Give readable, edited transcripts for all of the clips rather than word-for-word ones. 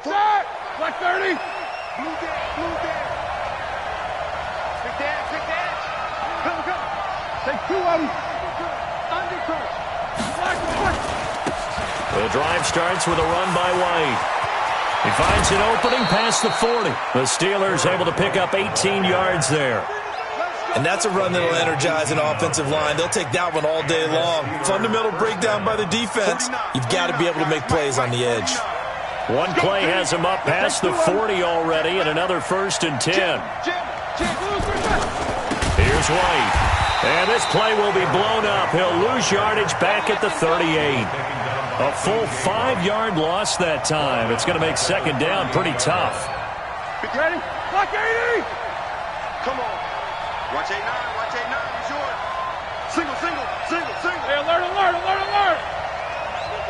Set! Black 30! Blue dash, blue dash. Big dash, big dash. Come, come. Take two of them. Undercut. Black, black. The drive starts with a run by White. He finds an opening past the 40. The Steelers able to pick up 18 yards there. And that's a run that will energize an offensive line. They'll take that one all day long. Fundamental breakdown by the defense. You've got to be able to make plays on the edge. One play has him up past the 40 already, and another 1st and 10. Here's White. And this play will be blown up. He'll lose yardage back at the 38. A full 5-yard loss that time. It's going to make second down pretty tough. Ready? Block 80! Come on. Watch 8-9, watch 8-9, he's yours. Single, single, single, single. Hey, alert, alert, alert, alert!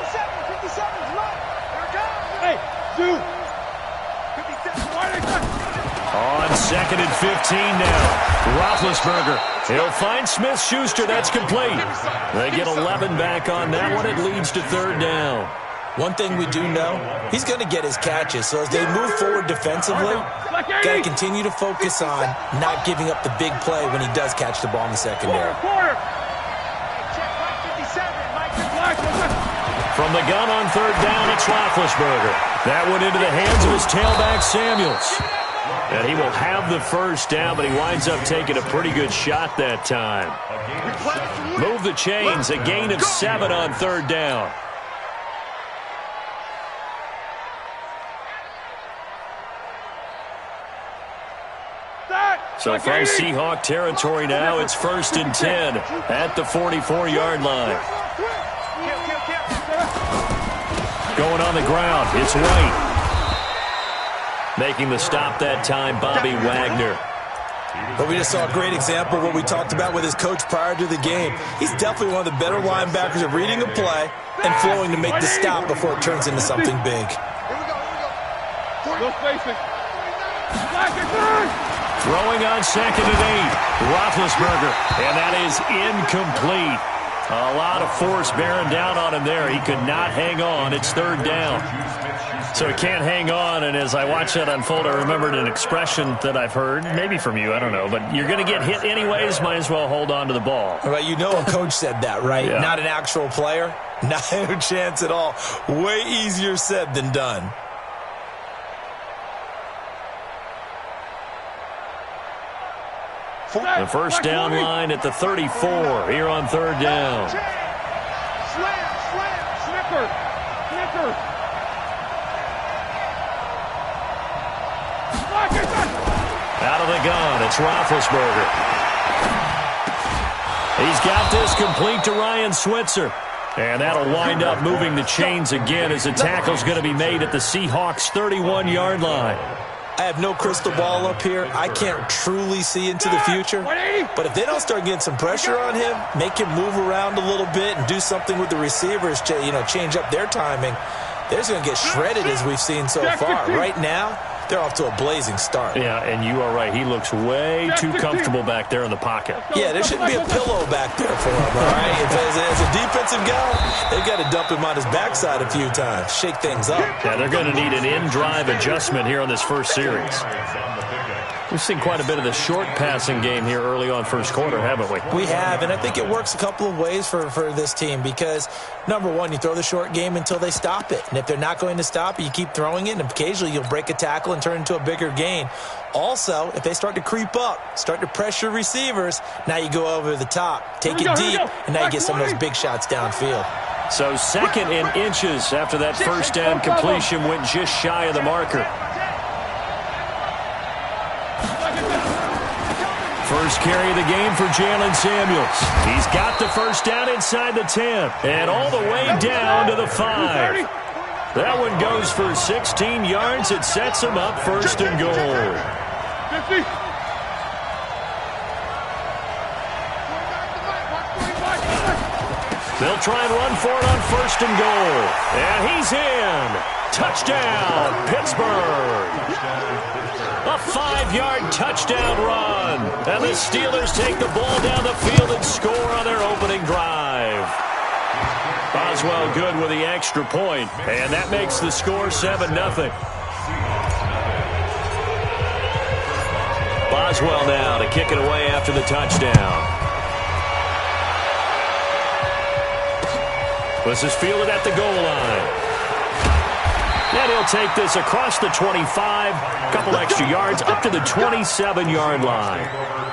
57, 57, low. There it goes. Hey, two. 57, On 2nd and 15 now. Roethlisberger. He'll find Smith-Schuster. That's complete. They get 11 back on that one. It leads to 3rd down. One thing we do know, he's going to get his catches. So as they move forward defensively, got to continue to focus on not giving up the big play when he does catch the ball in the secondary. From the gun on 3rd down, it's Roethlisberger. That went into the hands of his tailback, Samuels. And he will have the 1st down, but he winds up taking a pretty good shot that time. Move the chains, a gain of 7 on 3rd down. So from Seahawk territory now, it's 1st and 10 at the 44-yard line. Going on the ground, it's White. Making the stop that time, Bobby Wagner. But we just saw a great example of what we talked about with his coach prior to the game. He's definitely one of the better linebackers at reading a play and flowing to make the stop before it turns into something big. No spacing. Throwing on 2nd and 8. Roethlisberger, and that is incomplete. A lot of force bearing down on him there. He could not hang on. It's 3rd down. So he can't hang on, and as I watch that unfold, I remembered an expression that I've heard, maybe from you, I don't know, but you're going to get hit anyways, might as well hold on to the ball. Right, you know a coach said that, right? Yeah. Not an actual player. Not a chance at all. Way easier said than done. The 1st down line at the 34 here on 3rd down. Slam, slam, snipper, snipper. Out of the gun, it's Roethlisberger. He's got this complete to Ryan Switzer. And that'll wind up moving the chains again as the tackle's going to be made at the Seahawks' 31-yard line. I have no crystal ball up here. I can't truly see into the future. But if they don't start getting some pressure on him, make him move around a little bit and do something with the receivers, change up their timing, they're just going to get shredded as we've seen so far. Right now, they're off to a blazing start. Yeah, and you are right. He looks way too comfortable back there in the pocket. Yeah, there shouldn't be a pillow back there for him, all right? As a defensive guy, they've got to dump him on his backside a few times, shake things up. Yeah, they're going to need an in-drive adjustment here on this first series. We've seen quite a bit of the short passing game here early on first quarter, haven't we? We have, and I think it works a couple of ways for this team because, number one, you throw the short game until they stop it. And if they're not going to stop it, you keep throwing it, and occasionally you'll break a tackle and turn it into a bigger gain. Also, if they start to creep up, start to pressure receivers, now you go over the top, take it deep, and now you get some of those big shots downfield. So 2nd and inches after that 1st down completion went just shy of the marker. First carry of the game for Jalen Samuels. He's got the 1st down inside the 10 and all the way down to the 5. That one goes for 16 yards. It sets him up 1st and goal. 50. They'll try and run for it on 1st and goal. And he's in. Touchdown, Pittsburgh. A 5-yard touchdown run. And the Steelers take the ball down the field and score on their opening drive. Boswell good with the extra point, and that makes the score 7-0. Boswell now to kick it away after the touchdown. This is fielded at the goal line. And he'll take this across the 25, a couple extra yards, up to the 27-yard line.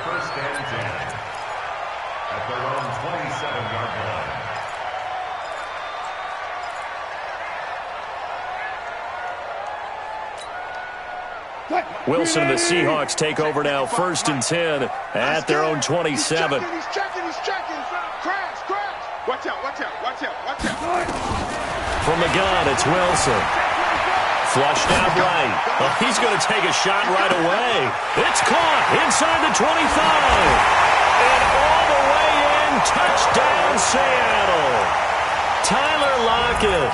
First and 10 at their own 27-yard line. Wilson and the Seahawks take over now, first and 10 at their own 27. He's checking. Crash. Watch out. From the gun, it's Wilson. Flushed out right. Oh, he's going to take a shot right away. It's caught inside the 25. And all the way in, touchdown Seattle. Tyler Lockett,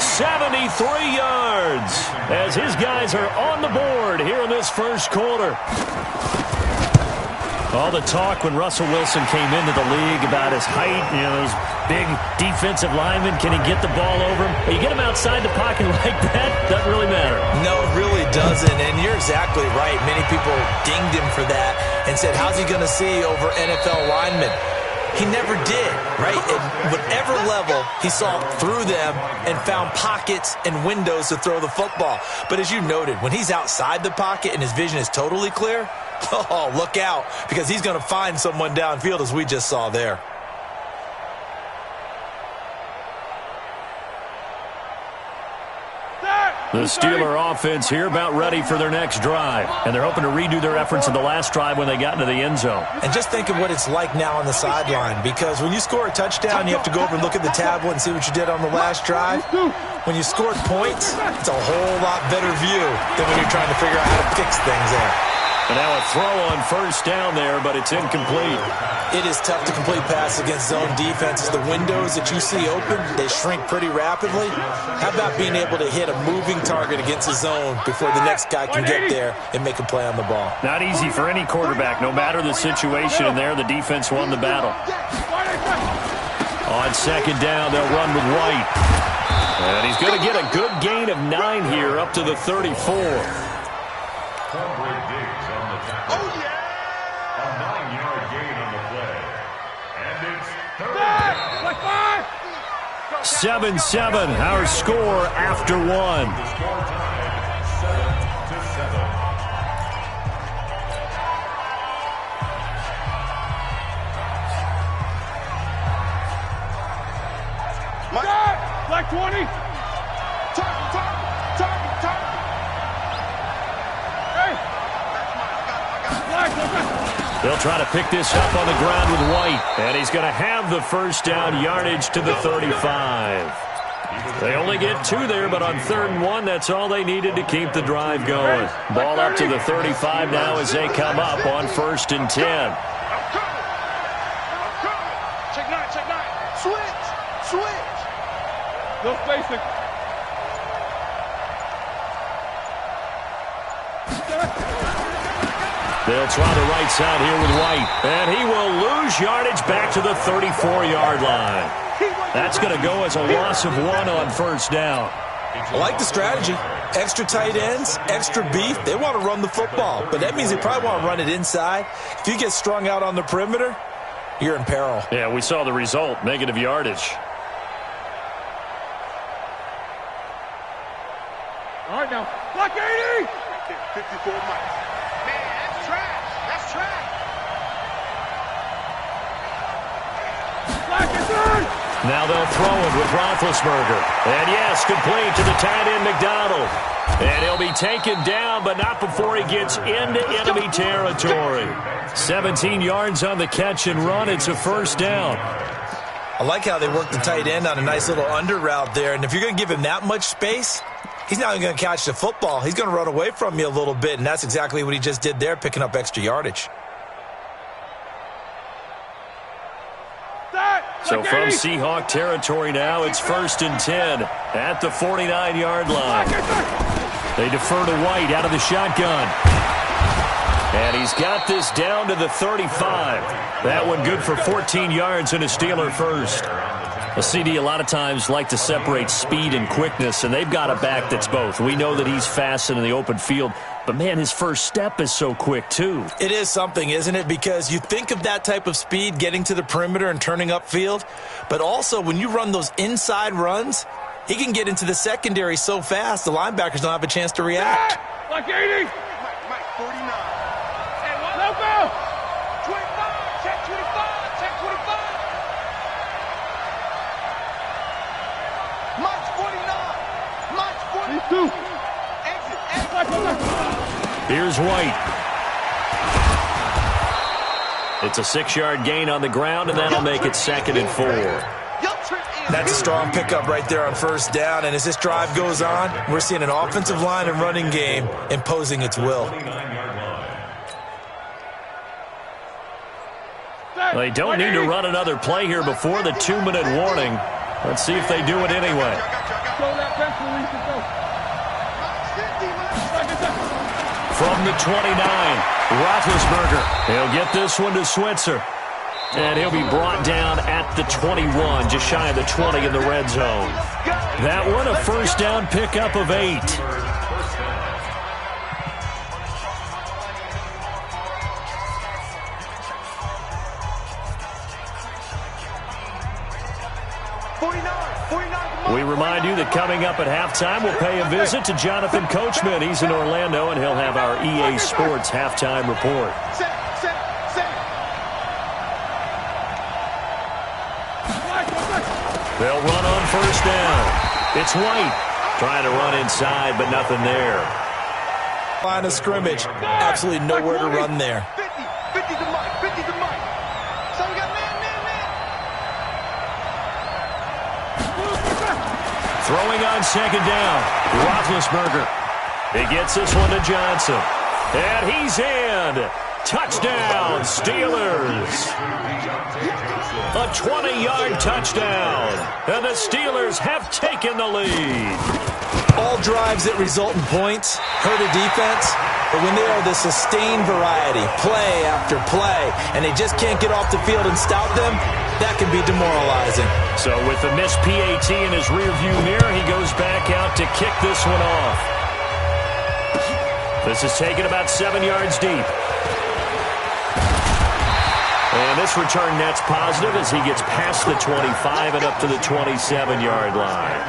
73 yards, as his guys are on the board here in this first quarter. All the talk when Russell Wilson came into the league about his height, those big defensive linemen, can he get the ball over him? You get him outside the pocket like that, doesn't really matter. No, it really doesn't, and you're exactly right. Many people dinged him for that and said, how's he going to see over NFL linemen? He never did, right? At whatever level, he saw through them and found pockets and windows to throw the football. But as you noted, when he's outside the pocket and his vision is totally clear, oh, look out, because he's going to find someone downfield, as we just saw there. The Steeler offense here about ready for their next drive. And they're hoping to redo their efforts in the last drive when they got into the end zone. And just think of what it's like now on the sideline, because when you score a touchdown, you have to go over and look at the tablet and see what you did on the last drive. When you scored points, it's a whole lot better view than when you're trying to figure out how to fix things there. And now a throw on first down there, but it's incomplete. It is tough to complete passes against zone defenses. The windows that you see open, they shrink pretty rapidly. How about being able to hit a moving target against a zone before the next guy can get there and make a play on the ball? Not easy for any quarterback, no matter the situation. And there, the defense won the battle. On second down, they'll run with White. And he's going to get a good gain of 9 here, up to the 34. Oh, yeah! A 9-yard gain on the play. And it's third down. 7-7, our score after 1. Score tied 7-7. Black 20. Target. Hey. They'll try to pick this up on the ground with White. And he's going to have the first down, yardage to the 35. They only get 2 there, but on 3rd and 1, that's all they needed to keep the drive going. Ball up to the 35 now as they come up on 1st and 10. Check 9. Switch. No spacing. They'll try the right side here with White. And he will lose yardage back to the 34-yard line. That's going to go as a loss of 1 on 1st down. I like the strategy. Extra tight ends, extra beef. They want to run the football, but that means they probably want to run it inside. If you get strung out on the perimeter, you're in peril. Yeah, we saw the result, negative yardage. All right, now. Black 80. 54 miles. Man, that's trash. Black is third. Now they'll throw it with Roethlisberger. And yes, complete to the tight end McDonald. And he'll be taken down, but not before he gets into enemy territory. 17 yards on the catch and run. It's a first down. I like how they work the tight end on a nice little under route there. And if you're going to give him that much space, he's not going to catch the football. He's going to run away from you a little bit, and that's exactly what he just did there, picking up extra yardage. So from Seahawk territory now, it's 1st and 10 at the 49-yard line. They defer to White out of the shotgun. And he's got this down to the 35. That one good for 14 yards and a Steeler first. A CD a lot of times like to separate speed and quickness, and they've got a back that's both. We know that he's fast in the open field, but, man, his first step is so quick, too. It is something, isn't it? Because you think of that type of speed getting to the perimeter and turning upfield, but also when you run those inside runs, he can get into the secondary so fast the linebackers don't have a chance to react. Like 80. Mike, 49. Hey, what? No foul. 25. Check 25. Check 25. Mike's 49. Mike's 49. These two. Exit. Here's White. It's a 6-yard gain on the ground, and that'll make it 2nd and 4. That's a strong pickup right there on first down, and as this drive goes on, we're seeing an offensive line and running game imposing its will. They don't need to run another play here before the 2-minute warning. Let's see if they do it anyway. From the 29, Roethlisberger. He'll get this one to Switzer. And he'll be brought down at the 21, just shy of the 20 in the red zone. That one, a first down pickup of 8. We remind you that coming up at halftime, we'll pay a visit to Jonathan Coachman. He's in Orlando, and he'll have our EA Sports halftime report. They'll run on first down. It's White trying to run inside, but nothing there. Line of scrimmage, absolutely nowhere to run there. 50 to Mike, 50 to Mike. So we got man. Throwing on second down, Roethlisberger. He gets this one to Johnson. And he's in. Touchdown, Steelers. A 20-yard touchdown. And the Steelers have taken the lead. All drives that result in points hurt a defense, but when they are the sustained variety, play after play, and they just can't get off the field and stop them, that can be demoralizing. So with the missed PAT in his rearview mirror, he goes back out to kick this one off. This is taken about 7 yards deep. And this return net's positive as he gets past the 25 and up to the 27-yard line.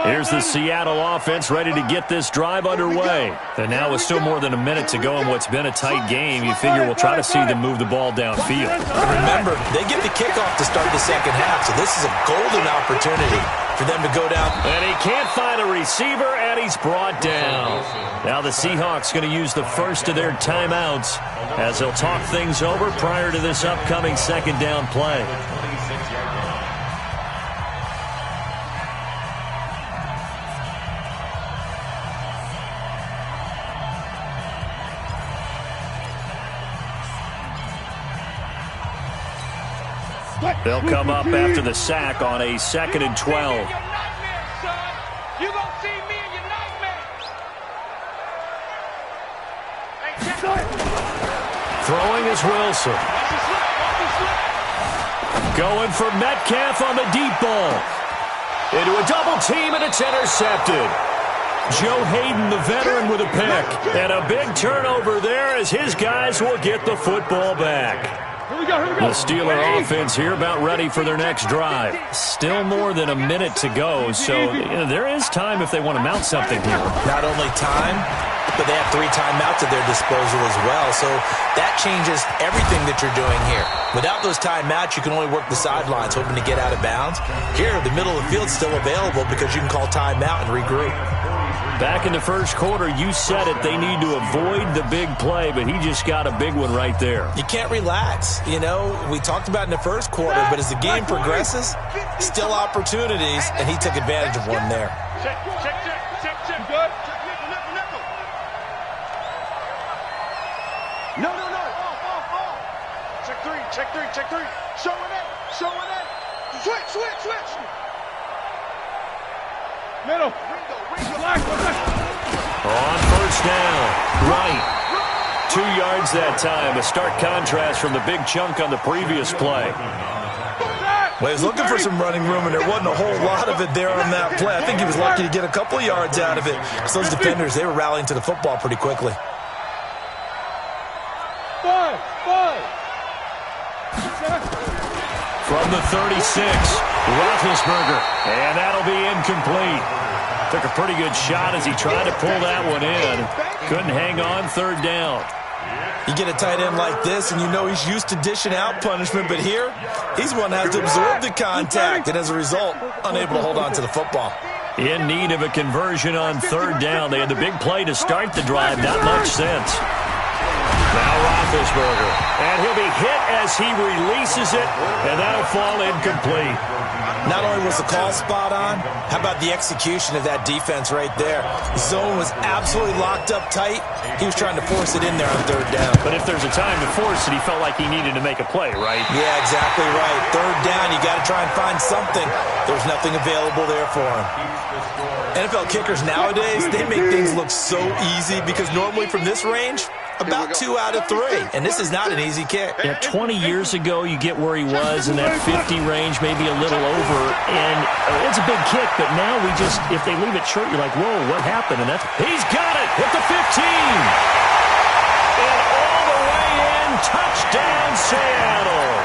Here's the Seattle offense ready to get this drive underway. And now with still more than a minute to go in what's been a tight game, you figure we'll try to see them move the ball downfield. Remember, they get the kickoff to start the second half, so this is a golden opportunity for them to go down. And he can't find a receiver, and he's brought down. Now the Seahawks going to use the first of their timeouts as they'll talk things over prior to this upcoming second down play. They'll come up after the sack on a 2nd and 12. Throwing is Wilson. Going for Metcalf on the deep ball. Into a double team, and it's intercepted. Joe Hayden, the veteran, with a pick. And a big turnover there as his guys will get the football back. Here we go. The Steeler offense here about ready for their next drive. Still more than a minute to go, so there is time if they want to mount something here. Not only time, but they have 3 timeouts at their disposal as well, so that changes everything that you're doing here. Without those timeouts, you can only work the sidelines, hoping to get out of bounds. Here, the middle of the field's still available because you can call timeout and regroup. Back in the first quarter, you said it. They need to avoid the big play, but he just got a big one right there. You can't relax. You know, we talked about in the first quarter, but as the game progresses, still opportunities, and he took advantage of one there. Check. Good. No. Check three. Showing it. Switch. Middle. On first down, right. 2 yards that time. A stark contrast from the big chunk on the previous play. Well, he was looking for some running room, and there wasn't a whole lot of it there on that play. I think he was lucky to get a couple yards out of it. Because those defenders, they were rallying to the football pretty quickly. From the 36, Roethlisberger, and that'll be incomplete. Took a pretty good shot as he tried to pull that one in. Couldn't hang on, third down. You get a tight end like this, and you know he's used to dishing out punishment, but here, he's one that has to absorb the contact, and as a result, unable to hold on to the football. In need of a conversion on third down. They had the big play to start the drive, not much sense. Now Roethlisberger, and he'll be hit as he releases it, and that'll fall incomplete. Not only was the call spot on, how about the execution of that defense right there? The zone was absolutely locked up tight. He was trying to force it in there on third down. But if there's a time to force it, he felt like he needed to make a play, right? Yeah, exactly right. Third down, you got to try and find something. There's nothing available there for him. NFL kickers nowadays, they make things look so easy because normally from this range, about 2 out of 3, and this is not an easy kick. Yeah, 20 years ago, you get where he was in that 50 range, maybe a little over, and it's a big kick, but now we just, if they leave it short, you're like, whoa, what happened? And he's got it at the 15. And all the way in, touchdown Seattle.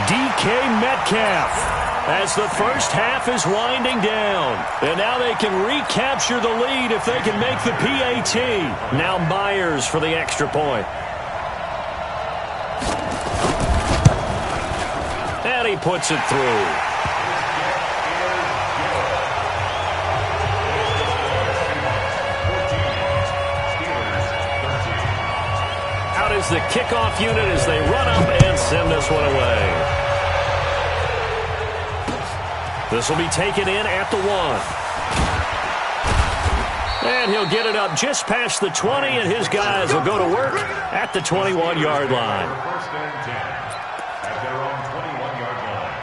DK Metcalf. As the first half is winding down. And now they can recapture the lead if they can make the PAT. Now Myers for the extra point. And he puts it through. Out is the kickoff unit as they run up and send this one away. This will be taken in at the 1. And he'll get it up just past the 20, and his guys will go to work at the 21-yard line. First and 10 at their own 21-yard line.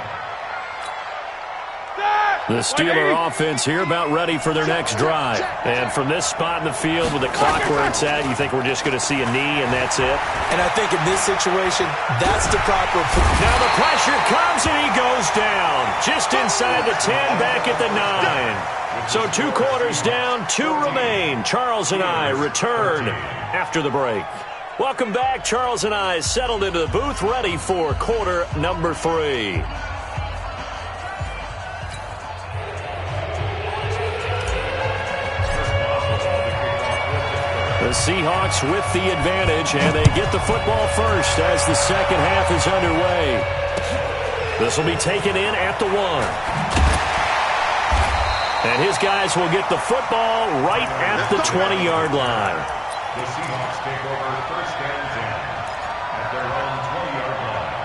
The Steeler offense here about ready for their next drive. And from this spot in the field with the clock where it's at, you think we're just going to see a knee and that's it? And I think in this situation, that's the proper... Now the pressure comes and he goes down. Just inside the 10, back at the 9. So 2 quarters down, 2 remain. Charles and I return after the break. Welcome back. Charles and I settled into the booth, ready for quarter number 3. The Seahawks with the advantage, and they get the football first as the second half is underway. This will be taken in at the 1. And his guys will get the football right at the 20-yard line. The Seahawks take over first and 10 at their own 20-yard line.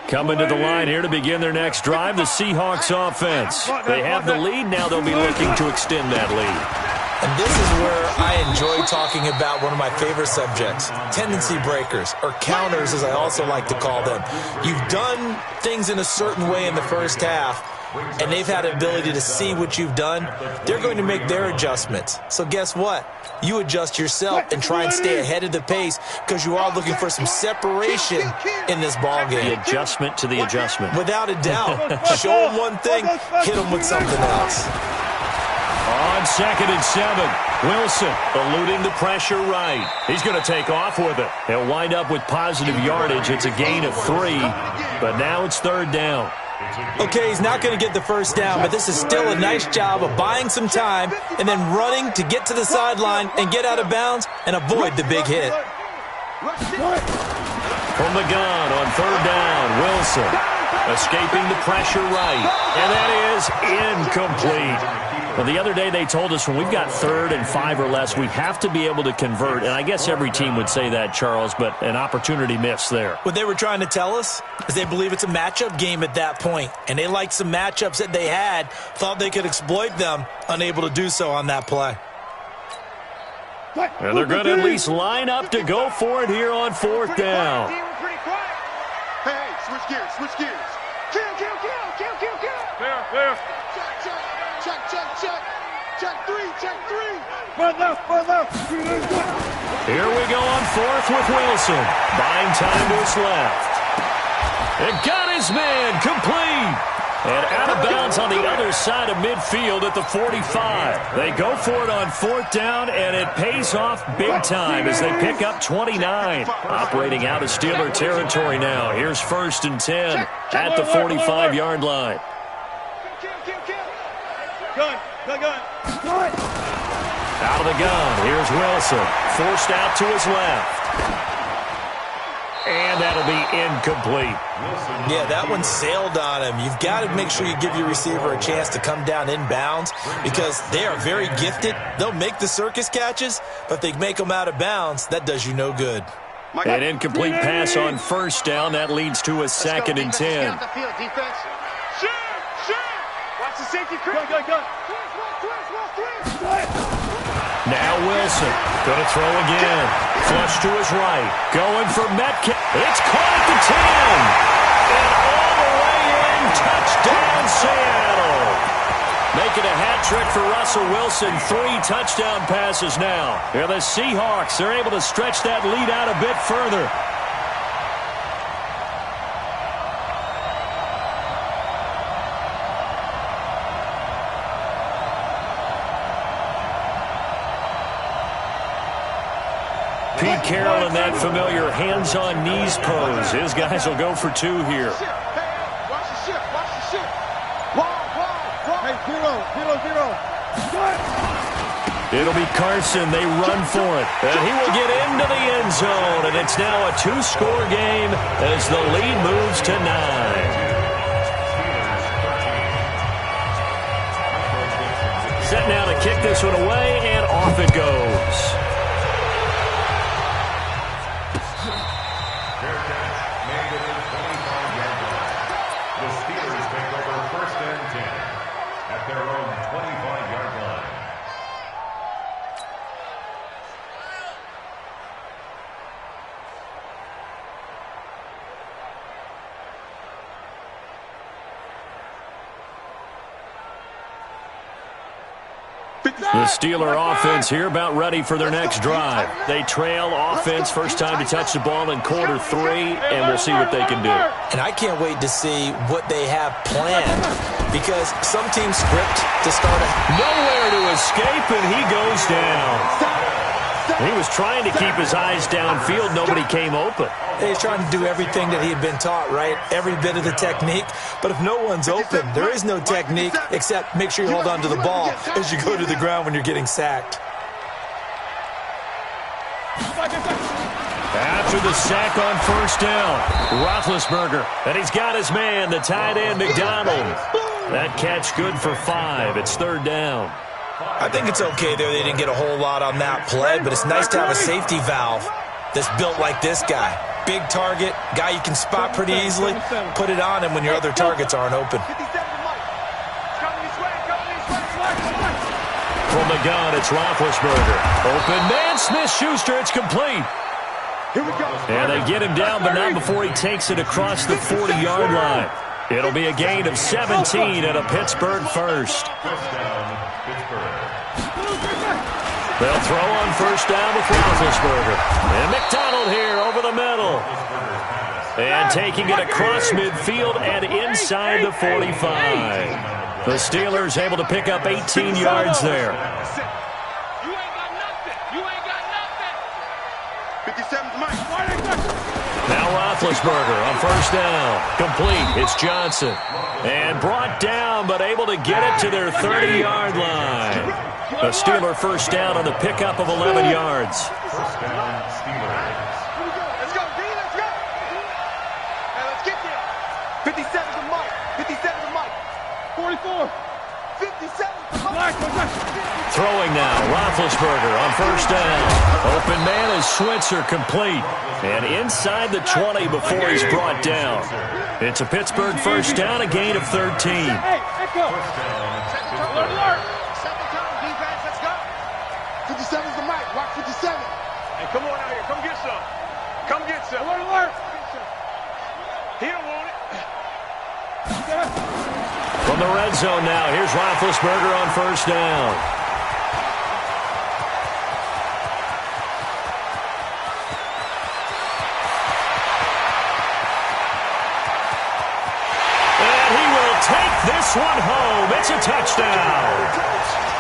Coming to the line here to begin their next drive, the Seahawks offense. They have the lead. Now they'll be looking to extend that lead. And this is where I enjoy talking about one of my favorite subjects, tendency breakers, or counters as I also like to call them. You've done things in a certain way in the first half, and they've had an ability to see what you've done. They're going to make their adjustments. So guess what? You adjust yourself and try and stay ahead of the pace because you are looking for some separation in this ball game. The adjustment to the adjustment. Without a doubt. Show them one thing, hit them with something else. On 2nd and 7, Wilson eluding the pressure right. He's going to take off with it. He'll wind up with positive yardage. It's a gain of 3, but now it's third down. Okay, he's not going to get the first down, but this is still a nice job of buying some time and then running to get to the sideline and get out of bounds and avoid the big hit. From the gun on third down, Wilson escaping the pressure right, and that is incomplete. Well, the other day they told us when we've got 3rd and 5 or less, we have to be able to convert. And I guess every team would say that, Charles, but an opportunity missed there. What they were trying to tell us is they believe it's a matchup game at that point. And they liked some matchups that they had, thought they could exploit them, unable to do so on that play. And they're going to at least line up to go for it here on 4th down. Hey, switch gears, switch gears. Kill. Fair. Check three. Front left. Here we go on 4th with Wilson. Buying time to his left. And got his man complete. And out of bounds on the other side of midfield at the 45. They go for it on 4th down, and it pays off big time as they pick up 29. Operating out of Steeler territory now. Here's 1st and 10 at the 45-yard line. Gun. Out of the gun, here's Wilson. Forced out to his left. And that'll be incomplete. Yeah, that one sailed on him. You've got to make sure you give your receiver a chance to come down inbounds because they are very gifted. They'll make the circus catches, but if they make them out of bounds, that does you no good. An incomplete pass on 1st down. That leads to a 2nd and 10. Watch the safety creep. Gun. Now Wilson, going to throw again. Flush to his right. Going for Metcalf. It's caught at the 10. And all the way in. Touchdown, Seattle. Making a hat trick for Russell Wilson. 3 touchdown passes now. Yeah, the Seahawks are able to stretch that lead out a bit further. Pete Carroll in that familiar hands-on knees pose. His guys will go for 2 here. Watch the ship. Wide. Hey, zero. It'll be Carson. They run for it. And he will get into the end zone. And it's now a 2-score game as the lead moves to 9. Set now to kick this one away, and off it goes. The Steeler offense here about ready for their next drive. They trail offense, first time to touch the ball in quarter 3, and we'll see what they can do. And I can't wait to see what they have planned because some teams script to start nowhere to escape, and he goes down. He was trying to keep his eyes downfield. Nobody came open. He's trying to do everything that he had been taught, right? Every bit of the technique. But if no one's open, there is no technique except make sure you hold on to the ball as you go to the ground when you're getting sacked. After the sack on 1st down, Roethlisberger. And he's got his man, the tight end, McDonald. That catch good for 5. It's 3rd down. I think it's okay there. They didn't get a whole lot on that play, but it's nice to have a safety valve that's built like this guy. Big target, guy you can spot pretty easily. Put it on him when your other targets aren't open. From the gun, it's Roethlisberger. Open man, Smith-Schuster, it's complete. Here we go. And they get him down, but not before he takes it across the 40-yard line. It'll be a gain of 17 and a Pittsburgh first. They'll throw on 1st down with Roethlisberger. And McDonald here over the middle. And taking it across midfield and inside the 45. The Steelers able to pick up 18 yards there. You ain't got nothing. 57's Mike. Now Roethlisberger on 1st down. Complete. It's Johnson. And brought down, but able to get it to their 30-yard line. The Steeler 1st down on the pickup of 11 yards. 1st down, Steelers. Let's go, D. Let's go. Hey, let's get there. 57's Mike. 44. Throwing now, Roethlisberger on first down. Open man is Switzer, complete. And inside the 20 before he's brought down. It's a Pittsburgh first down, a gain of 13. Hey, echo. Alert. Second down, defense, let's go. 57's the mic. Watch 57. Hey, come on out here. Come get some. Come get some. Alert. He don't want it. From the red zone now, here's Roethlisberger on first down. And he will take this one home. It's a touchdown.